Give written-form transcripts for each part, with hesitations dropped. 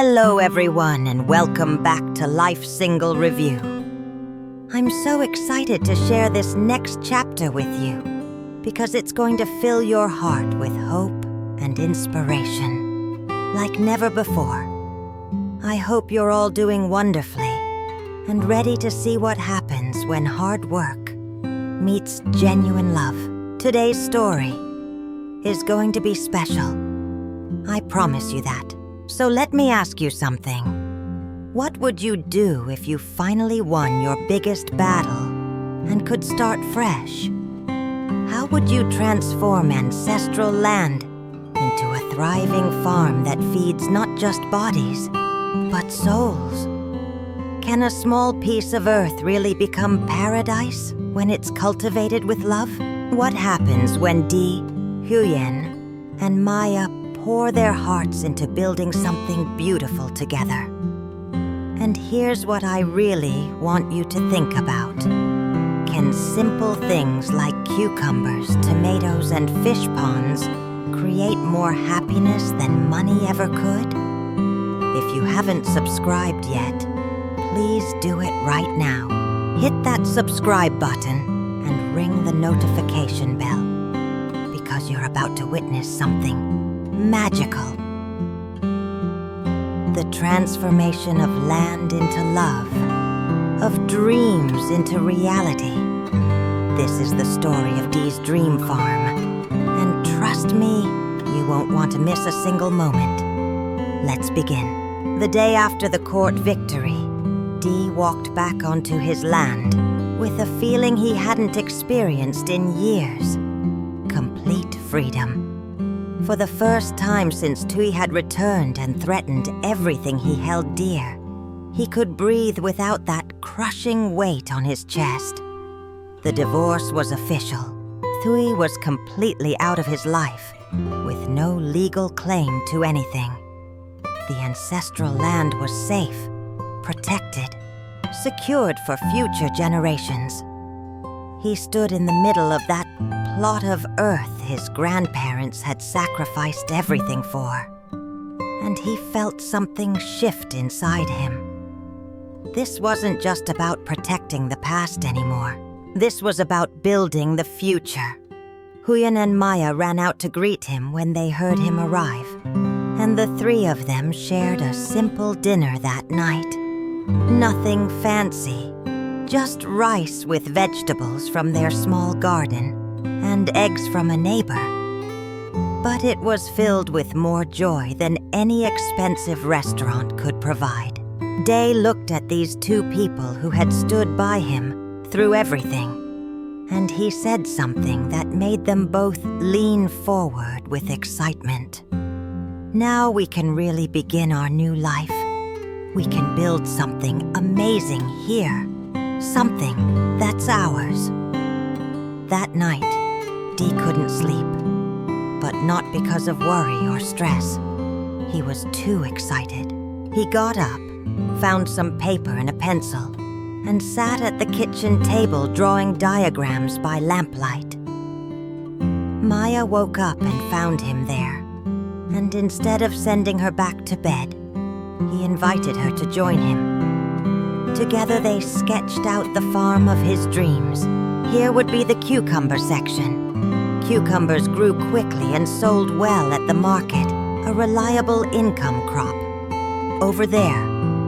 Hello everyone and welcome back to Life Single Review. I'm so excited to share this next chapter with you because it's going to fill your heart with hope and inspiration like never before. I hope you're all doing wonderfully and ready to see what happens when hard work meets genuine love. Today's story is going to be special. I promise you that. So let me ask you something. What would you do if you finally won your biggest battle and could start fresh? How would you transform ancestral land into a thriving farm that feeds not just bodies, but souls? Can a small piece of earth really become paradise when it's cultivated with love? What happens when Ly Tu Huyen and Maya pour their hearts into building something beautiful together? And here's what I really want you to think about. Can simple things like cucumbers, tomatoes, and fish ponds create more happiness than money ever could? If you haven't subscribed yet, please do it right now. Hit that subscribe button and ring the notification bell because you're about to witness something magical. The transformation of land into love, of dreams into reality. This is the story of Dee's dream farm. And trust me, you won't want to miss a single moment. Let's begin. The day after the court victory, Dee walked back onto his land with a feeling he hadn't experienced in years. Complete freedom. For the first time since Tui had returned and threatened everything he held dear, he could breathe without that crushing weight on his chest. The divorce was official. Tui was completely out of his life, with no legal claim to anything. The ancestral land was safe, protected, secured for future generations. He stood in the middle of that plot of earth his grandparents had sacrificed everything for, and he felt something shift inside him. This wasn't just about protecting the past anymore. This was about building the future. Huyen and Maya ran out to greet him when they heard him arrive, and the three of them shared a simple dinner that night. Nothing fancy. Just rice with vegetables from their small garden and eggs from a neighbor. But it was filled with more joy than any expensive restaurant could provide. Day looked at these two people who had stood by him through everything, and he said something that made them both lean forward with excitement. Now we can really begin our new life. We can build something amazing here. Something that's ours. That night, Dee couldn't sleep, but not because of worry or stress. He was too excited. He got up, found some paper and a pencil, and sat at the kitchen table drawing diagrams by lamplight. Maya woke up and found him there, and instead of sending her back to bed, he invited her to join him. Together they sketched out the farm of his dreams. Here would be the cucumber section. Cucumbers grew quickly and sold well at the market, a reliable income crop. Over there,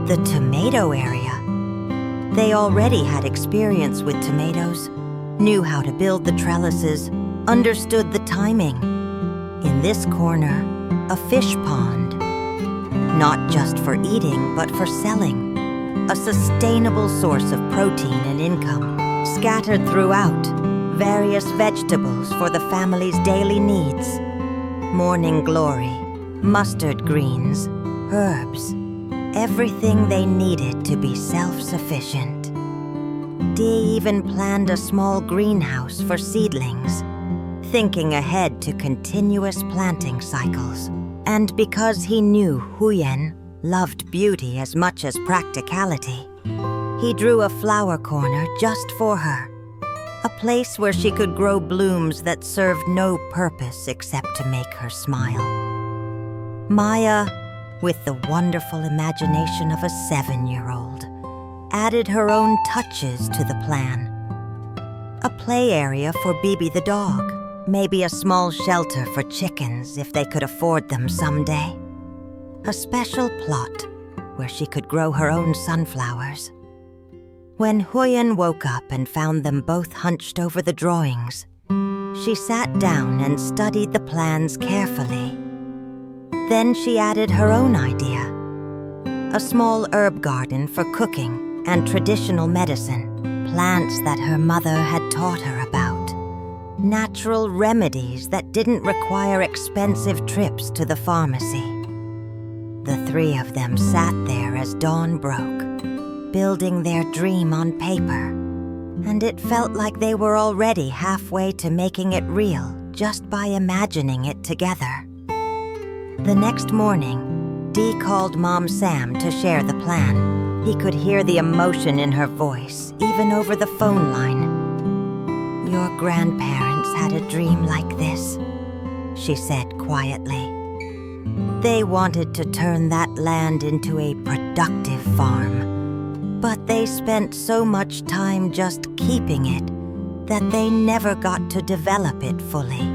the tomato area. They already had experience with tomatoes, knew how to build the trellises, understood the timing. In this corner, a fish pond. Not just for eating, but for selling. A sustainable source of protein and income. Scattered throughout, various vegetables for the family's daily needs. Morning glory, mustard greens, herbs. Everything they needed to be self-sufficient. Dee even planned a small greenhouse for seedlings, thinking ahead to continuous planting cycles. And because he knew Huyen loved beauty as much as practicality, he drew a flower corner just for her, a place where she could grow blooms that served no purpose except to make her smile. Maya with the wonderful imagination of a 7-year-old, added her own touches to the plan. A play area for Bibi the dog, maybe a small shelter for chickens if they could afford them someday. A special plot where she could grow her own sunflowers. When Huyen woke up and found them both hunched over the drawings, she sat down and studied the plans carefully. Then she added her own idea. A small herb garden for cooking and traditional medicine, plants that her mother had taught her about. Natural remedies that didn't require expensive trips to the pharmacy. The three of them sat there as dawn broke, building their dream on paper, and it felt like they were already halfway to making it real just by imagining it together. The next morning, Dee called Mom Sam to share the plan. He could hear the emotion in her voice, even over the phone line. "Your grandparents had a dream like this," she said quietly. They wanted to turn that land into a productive farm, but they spent so much time just keeping it that they never got to develop it fully.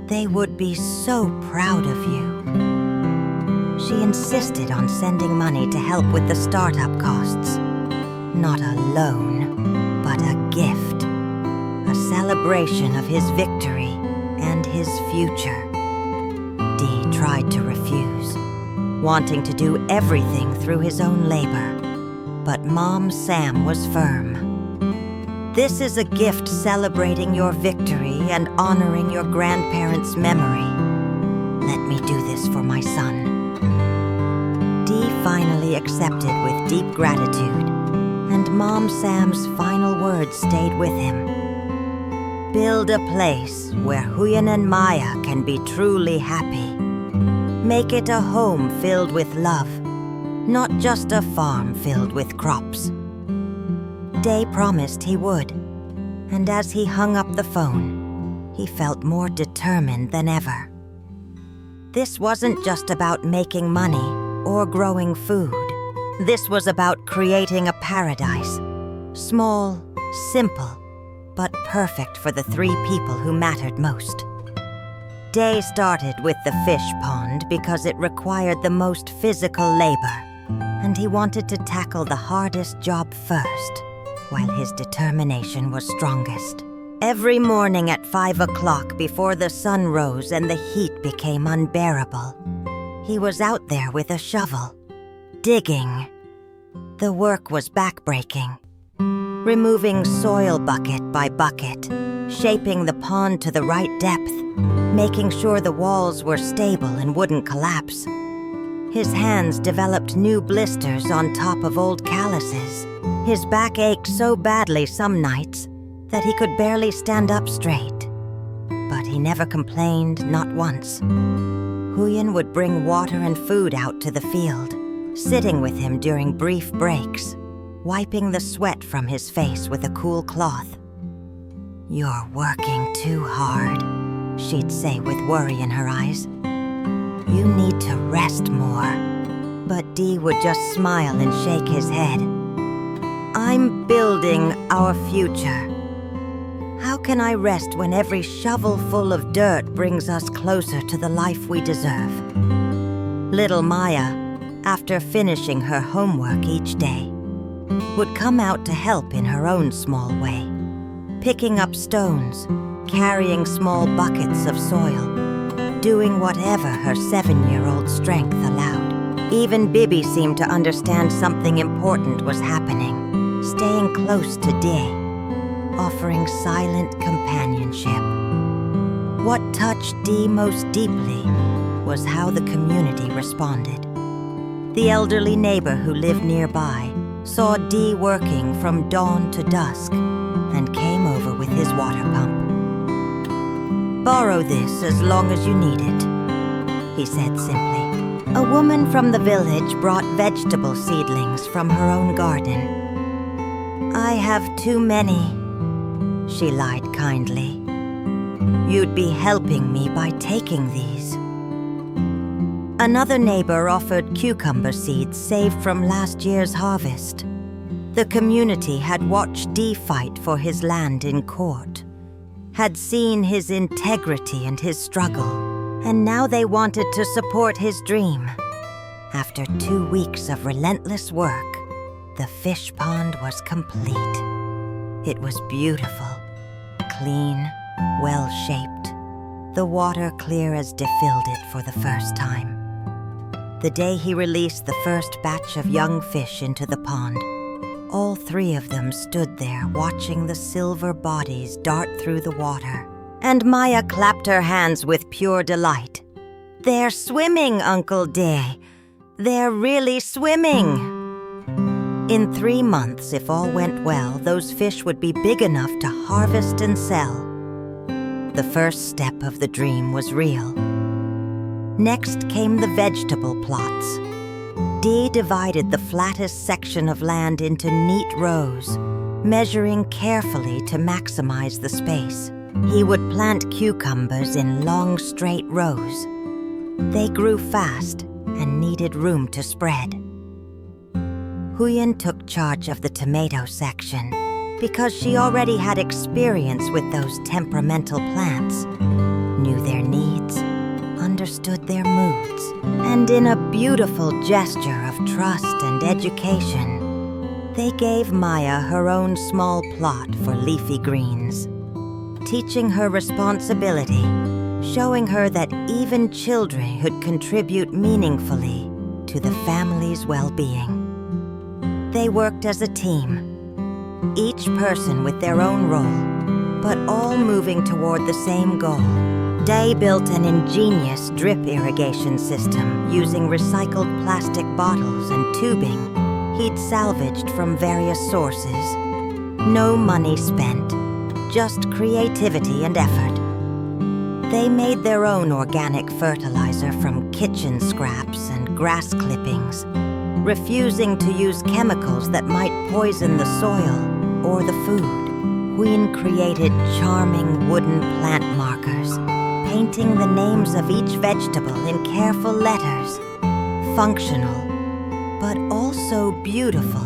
They would be so proud of you. She insisted on sending money to help with the startup costs. Not a loan, but a gift. A celebration of his victory and his future. Dee tried to refuse, wanting to do everything through his own labor, but Mom Sam was firm. "This is a gift celebrating your victory and honoring your grandparents' memory. Let me do this for my son." Dee finally accepted with deep gratitude, and Mom Sam's final words stayed with him. "Build a place where Huyen and Maya can be truly happy. Make it a home filled with love, not just a farm filled with crops." Day promised he would, and as he hung up the phone, he felt more determined than ever. This wasn't just about making money or growing food. This was about creating a paradise, small, simple, but perfect for the three people who mattered most. Day started with the fish pond because it required the most physical labor, and he wanted to tackle the hardest job first, while his determination was strongest. Every morning at 5 o'clock before the sun rose and the heat became unbearable, he was out there with a shovel, digging. The work was backbreaking, removing soil bucket by bucket, shaping the pond to the right depth, making sure the walls were stable and wouldn't collapse. His hands developed new blisters on top of old calluses. His back ached so badly some nights that he could barely stand up straight. But he never complained, not once. Huyen would bring water and food out to the field, sitting with him during brief breaks, wiping the sweat from his face with a cool cloth. "You're working too hard," she'd say with worry in her eyes. "You need to rest more." But Dee would just smile and shake his head. "I'm building our future. How can I rest when every shovelful of dirt brings us closer to the life we deserve?" Little Maya, after finishing her homework each day, would come out to help in her own small way, picking up stones, carrying small buckets of soil, doing whatever her 7-year-old strength allowed. Even Bibi seemed to understand something important was happening, staying close to Dee, offering silent companionship. What touched Dee most deeply was how the community responded. The elderly neighbor who lived nearby saw Dee working from dawn to dusk and came over with his water pump. "Borrow this as long as you need it," he said simply. A woman from the village brought vegetable seedlings from her own garden. "I have too many," she lied kindly. "You'd be helping me by taking these." Another neighbor offered cucumber seeds saved from last year's harvest. The community had watched Dee fight for his land in court, had seen his integrity and his struggle, and now they wanted to support his dream. After 2 weeks of relentless work, the fish pond was complete. It was beautiful, clean, well-shaped, the water clear as Dee filled it for the first time. The day he released the first batch of young fish into the pond, all 3 of them stood there watching the silver bodies dart through the water, and Maya clapped her hands with pure delight. "They're swimming, Uncle Dee. They're really swimming." In 3 months, if all went well, those fish would be big enough to harvest and sell. The first step of the dream was real. Next came the vegetable plots. Dee divided the flattest section of land into neat rows, measuring carefully to maximize the space. He would plant cucumbers in long, straight rows. They grew fast and needed room to spread. Huyen took charge of the tomato section because she already had experience with those temperamental plants, knew their needs, understood their moods, and in a beautiful gesture of trust and education, they gave Maya her own small plot for leafy greens, teaching her responsibility, showing her that even children could contribute meaningfully to the family's well-being. They worked as a team, each person with their own role, but all moving toward the same goal. Dee built an ingenious drip irrigation system using recycled plastic bottles and tubing he'd salvaged from various sources. No money spent, just creativity and effort. They made their own organic fertilizer from kitchen scraps and grass clippings, refusing to use chemicals that might poison the soil or the food. Huyen created charming wooden plant markers, painting the names of each vegetable in careful letters, functional, but also beautiful.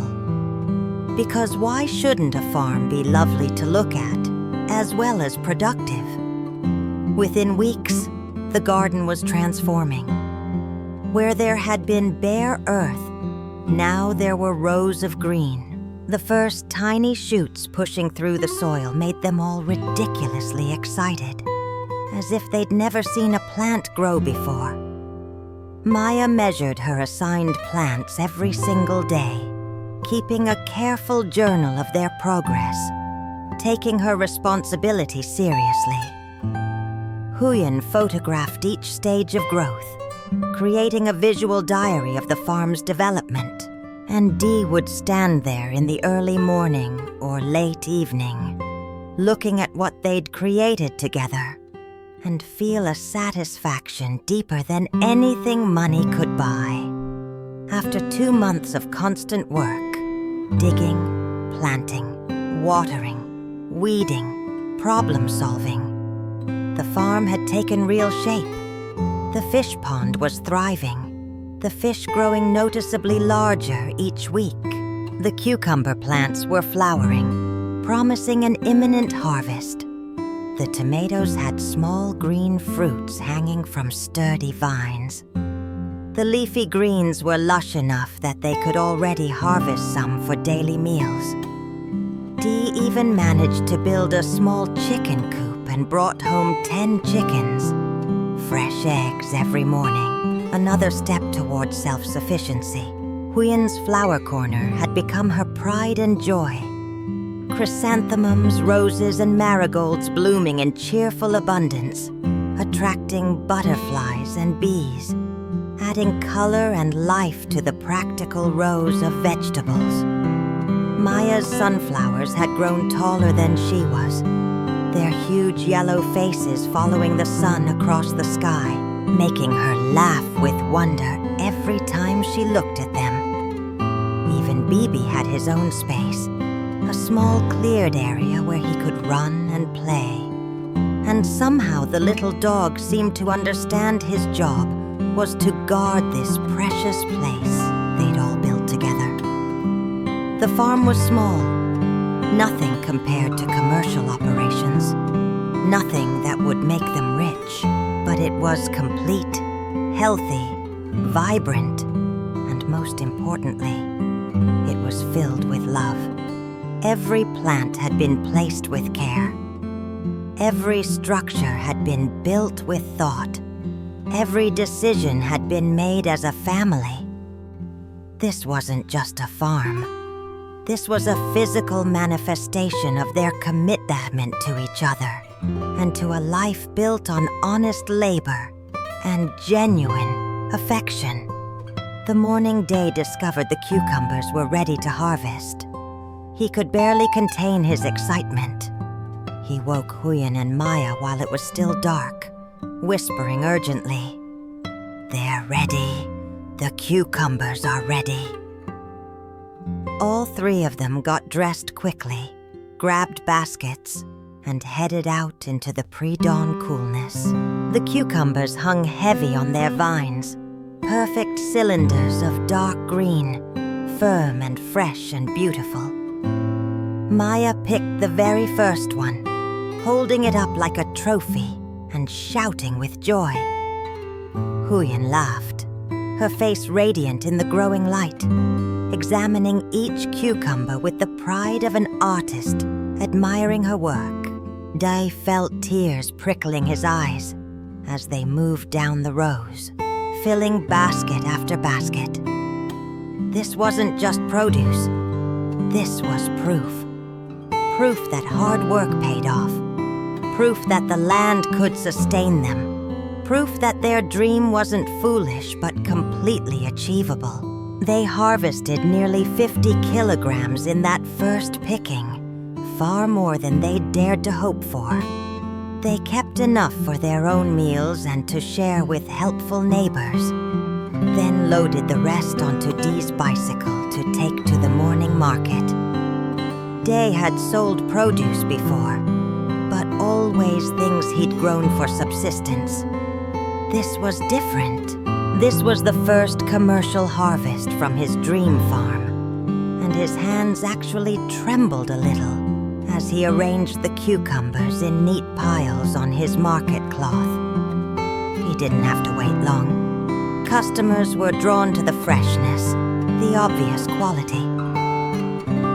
Because why shouldn't a farm be lovely to look at, as well as productive? Within weeks, the garden was transforming. Where there had been bare earth, now there were rows of green. The first tiny shoots pushing through the soil made them all ridiculously excited, as if they'd never seen a plant grow before. Maya measured her assigned plants every single day, keeping a careful journal of their progress, taking her responsibility seriously. Huyen photographed each stage of growth, creating a visual diary of the farm's development, and Dee would stand there in the early morning or late evening, looking at what they'd created together, and feel a satisfaction deeper than anything money could buy. After 2 months of constant work, digging, planting, watering, weeding, problem-solving, the farm had taken real shape. The fish pond was thriving, the fish growing noticeably larger each week. The cucumber plants were flowering, promising an imminent harvest. The tomatoes had small green fruits hanging from sturdy vines. The leafy greens were lush enough that they could already harvest some for daily meals. Dee even managed to build a small chicken coop and brought home 10 chickens. Fresh eggs every morning, another step towards self-sufficiency. Huyen's flower corner had become her pride and joy. Chrysanthemums, roses, and marigolds blooming in cheerful abundance, attracting butterflies and bees, adding color and life to the practical rows of vegetables. Maya's sunflowers had grown taller than she was, their huge yellow faces following the sun across the sky, making her laugh with wonder every time she looked at them. Even Bibi had his own space, a small cleared area where he could run and play. And somehow the little dog seemed to understand his job was to guard this precious place they'd all built together. The farm was small, nothing compared to commercial operations, nothing that would make them rich, but it was complete, healthy, vibrant, and most importantly, it was filled with love. Every plant had been placed with care. Every structure had been built with thought. Every decision had been made as a family. This wasn't just a farm. This was a physical manifestation of their commitment to each other and to a life built on honest labor and genuine affection. The morning Day discovered the cucumbers were ready to harvest. He could barely contain his excitement. He woke Huyen and Maya while it was still dark, whispering urgently, "They're ready. The cucumbers are ready." All three of them got dressed quickly, grabbed baskets, and headed out into the pre-dawn coolness. The cucumbers hung heavy on their vines, perfect cylinders of dark green, firm and fresh and beautiful. Maya picked the very first one, holding it up like a trophy and shouting with joy. Huyen laughed, her face radiant in the growing light, examining each cucumber with the pride of an artist admiring her work. Day felt tears prickling his eyes as they moved down the rows, filling basket after basket. This wasn't just produce. This was proof. Proof that hard work paid off. Proof that the land could sustain them. Proof that their dream wasn't foolish but completely achievable. They harvested nearly 50 kilograms in that first picking, far more than they'd dared to hope for. They kept enough for their own meals and to share with helpful neighbors, then loaded the rest onto Dee's bicycle to take to the morning market. Day had sold produce before, but always things he'd grown for subsistence. This was different. This was the first commercial harvest from his dream farm, and his hands actually trembled a little as he arranged the cucumbers in neat piles on his market cloth. He didn't have to wait long. Customers were drawn to the freshness, the obvious quality.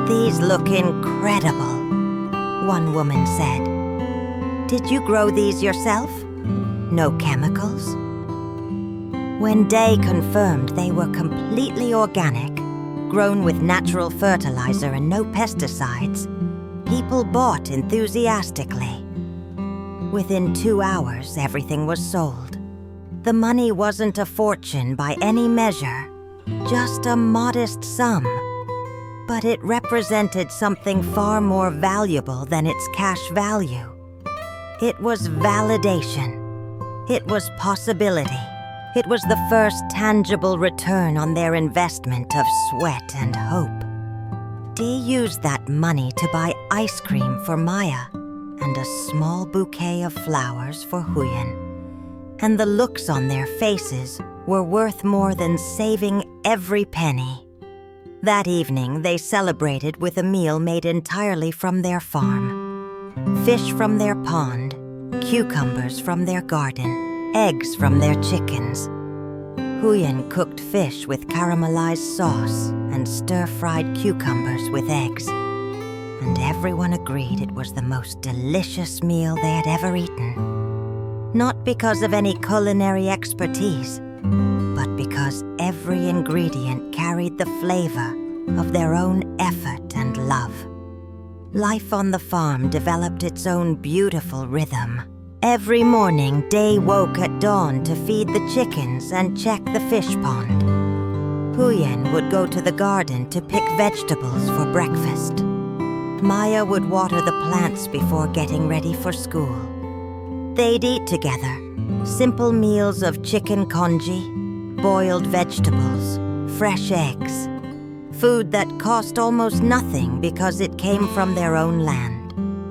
"These look incredible," one woman said. "Did you grow these yourself? No chemicals?" When Day confirmed they were completely organic, grown with natural fertilizer and no pesticides, people bought enthusiastically. Within 2 hours, everything was sold. The money wasn't a fortune by any measure, just a modest sum. But it represented something far more valuable than its cash value. It was validation. It was possibility. It was the first tangible return on their investment of sweat and hope. Dee used that money to buy ice cream for Maya and a small bouquet of flowers for Huyen. And the looks on their faces were worth more than saving every penny. That evening, they celebrated with a meal made entirely from their farm. Fish from their pond, cucumbers from their garden, eggs from their chickens. Huyen cooked fish with caramelized sauce and stir-fried cucumbers with eggs. And everyone agreed it was the most delicious meal they had ever eaten. Not because of any culinary expertise, but because every ingredient carried the flavor of their own effort and love. Life on the farm developed its own beautiful rhythm. Every morning, Day woke at dawn to feed the chickens and check the fish pond. Huyen would go to the garden to pick vegetables for breakfast. Maya would water the plants before getting ready for school. They'd eat together, simple meals of chicken congee, boiled vegetables, fresh eggs, food that cost almost nothing because it came from their own land.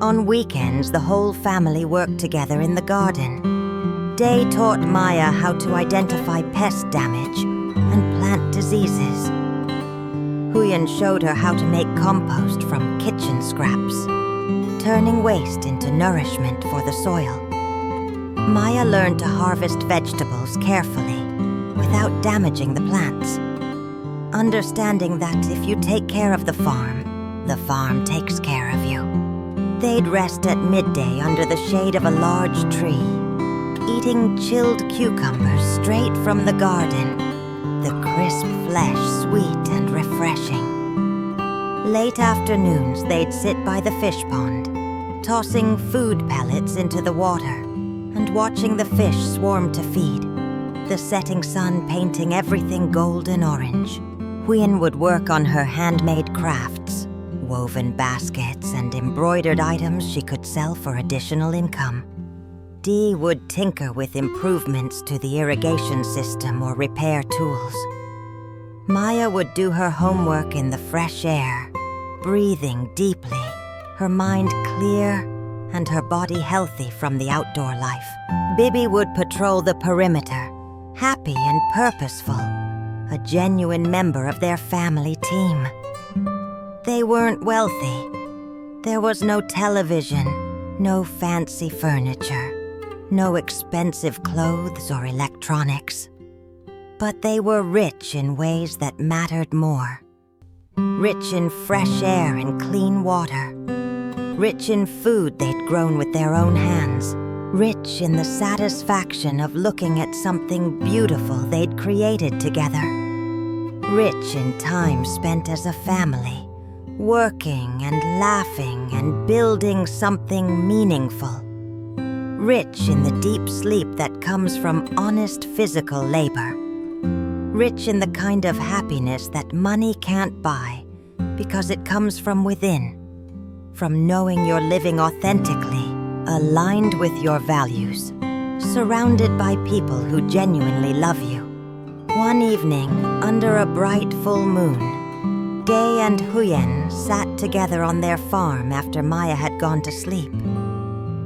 On weekends, the whole family worked together in the garden. Day taught Maya how to identify pest damage and plant diseases. Huyen showed her how to make compost from kitchen scraps, turning waste into nourishment for the soil. Maya learned to harvest vegetables carefully, without damaging the plants, understanding that if you take care of the farm takes care of you. They'd rest at midday under the shade of a large tree, eating chilled cucumbers straight from the garden, the crisp flesh sweet and refreshing. Late afternoons, they'd sit by the fish pond, tossing food pellets into the water and watching the fish swarm to feed, the setting sun painting everything golden orange. Huyen would work on her handmade crafts, woven baskets and embroidered items she could sell for additional income. Dee would tinker with improvements to the irrigation system or repair tools. Maya would do her homework in the fresh air, breathing deeply, her mind clear and her body healthy from the outdoor life. Bibi would patrol the perimeter, happy and purposeful, a genuine member of their family team. They weren't wealthy. There was no television, no fancy furniture, no expensive clothes or electronics. But they were rich in ways that mattered more. Rich in fresh air and clean water. Rich in food they'd grown with their own hands. Rich in the satisfaction of looking at something beautiful they'd created together. Rich in time spent as a family, working and laughing and building something meaningful. Rich in the deep sleep that comes from honest physical labor. Rich in the kind of happiness that money can't buy because it comes from within, from knowing you're living authentically, aligned with your values, surrounded by people who genuinely love you. One evening, under a bright full moon, Day and Huyen sat together on their farm after Maya had gone to sleep.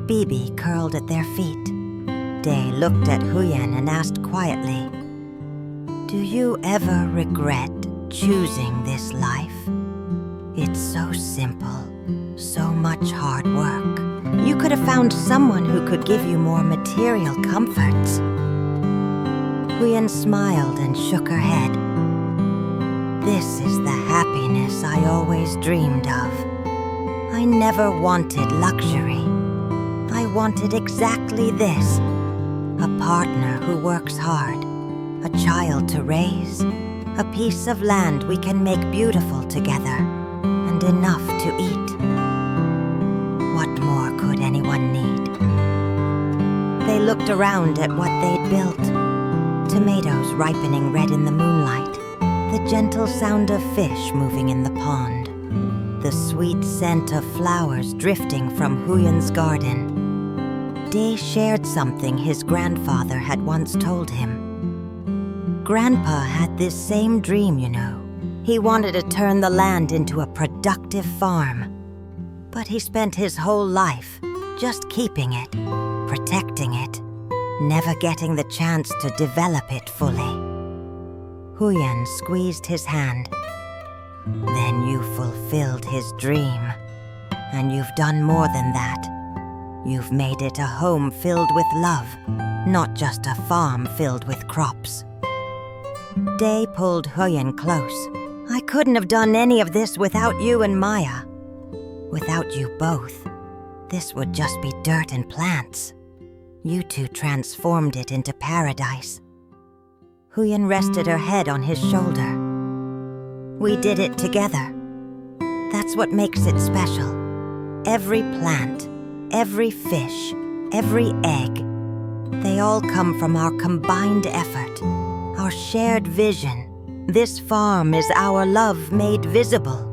Bibi curled at their feet. Day looked at Huyen and asked quietly, "Do you ever regret choosing this life? It's so simple, so much hard work. You could have found someone who could give you more material comforts." Huyen smiled and shook her head. "This is the happiness I always dreamed of. I never wanted luxury. I wanted exactly this, a partner who works hard, a child to raise, a piece of land we can make beautiful together, and enough to eat. What more could anyone need?" They looked around at what they'd built. Tomatoes ripening red in the moonlight, the gentle sound of fish moving in the pond, the sweet scent of flowers drifting from Huyen's garden. Day shared something his grandfather had once told him. Grandpa had this same dream, you know. He wanted to turn the land into a productive farm. But he spent his whole life just keeping it, protecting it, never getting the chance to develop it fully. Huyen squeezed his hand. "Then you fulfilled his dream. And you've done more than that. You've made it a home filled with love, not just a farm filled with crops." Day pulled Huyen close. "I couldn't have done any of this without you and Maya. Without you both, this would just be dirt and plants. You two transformed it into paradise." Huyen rested her head on his shoulder. "We did it together. That's what makes it special. Every plant, every fish, every egg, they all come from our combined effort, our shared vision. This farm is our love made visible."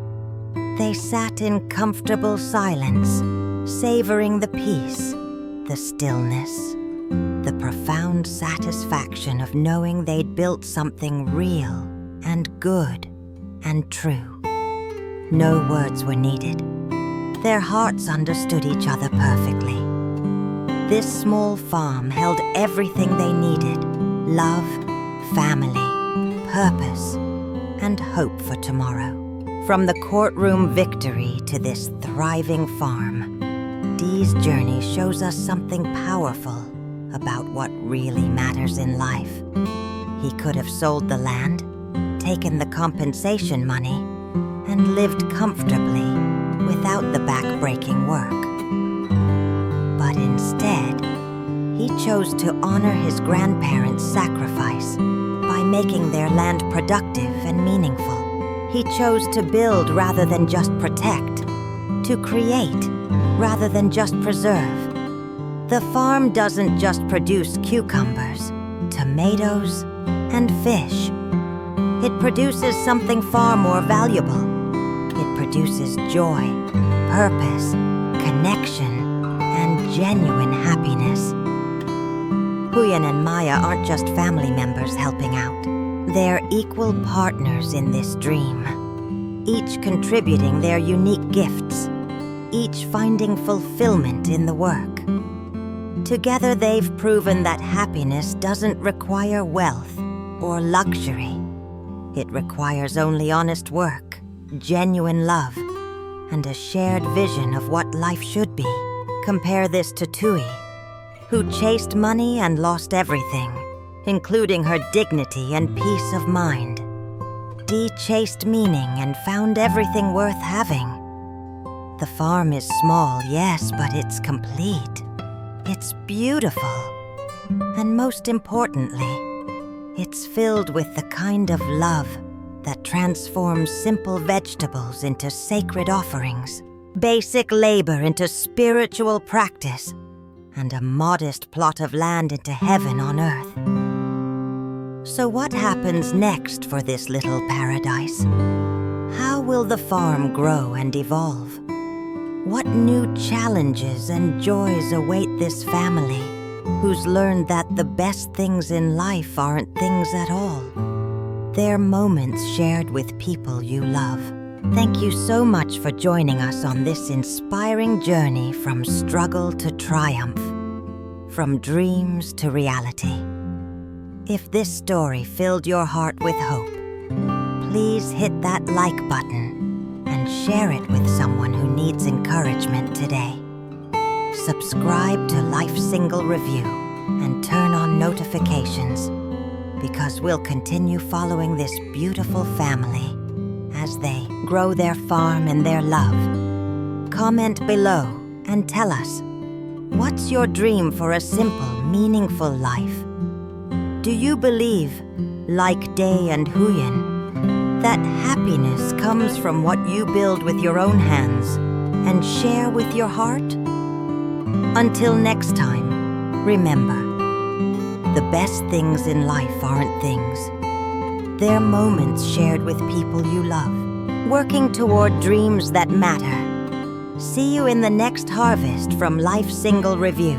They sat in comfortable silence, savoring the peace, the stillness, the profound satisfaction of knowing they'd built something real and good and true. No words were needed. Their hearts understood each other perfectly. This small farm held everything they needed: love, family, purpose, and hope for tomorrow. From the courtroom victory to this thriving farm, Dee's journey shows us something powerful about what really matters in life. He could have sold the land, taken the compensation money, and lived comfortably without the back-breaking work. But instead, he chose to honor his grandparents' sacrifice by making their land productive and meaningful. He chose to build rather than just protect, to create rather than just preserve. The farm doesn't just produce cucumbers, tomatoes, and fish. It produces something far more valuable. It produces joy, purpose, connection, and genuine happiness. Huyen and Maya aren't just family members helping out. They're equal partners in this dream, each contributing their unique gifts, each finding fulfillment in the work. Together, they've proven that happiness doesn't require wealth or luxury. It requires only honest work, genuine love, and a shared vision of what life should be. Compare this to Tui, who chased money and lost everything, including her dignity and peace of mind. Dee chased meaning and found everything worth having. The farm is small, yes, but it's complete. It's beautiful. And most importantly, it's filled with the kind of love that transforms simple vegetables into sacred offerings, basic labor into spiritual practice, and a modest plot of land into heaven on earth. So what happens next for this little paradise? How will the farm grow and evolve? What new challenges and joys await this family, who's learned that the best things in life aren't things at all? They're moments shared with people you love. Thank you so much for joining us on this inspiring journey from struggle to triumph, from dreams to reality. If this story filled your heart with hope, please hit that like button and share it with someone who needs encouragement today. Subscribe to Life Single Review and turn on notifications, because we'll continue following this beautiful family as they grow their farm and their love. Comment below and tell us, what's your dream for a simple, meaningful life? Do you believe, like Day and Huyen, that happiness comes from what you build with your own hands and share with your heart? Until next time, remember, the best things in life aren't things. They're moments shared with people you love, working toward dreams that matter. See you in the next harvest from Life Single Review.